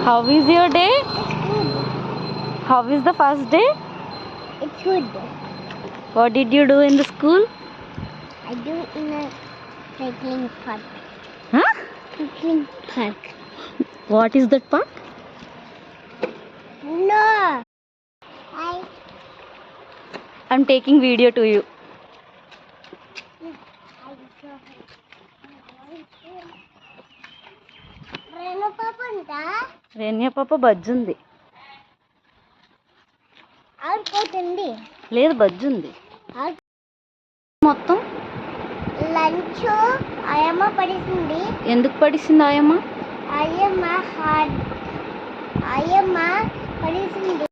How is your day? It's good. How is the first day? It's good. What did you do in the school? I do in a cycling park. Huh? Cycling park. What is that park? No. I'm taking video to you. Renu Papa unta? Renya పాప బజ్జుంది. ఆడుకోతుంది. లేదు బజ్జుంది. మొత్తం lunch ఆయమ్మ పడిసింది. ఎందుకు పడిసింది ఆయమ్మ? ఆయమ్మ పడిసింది.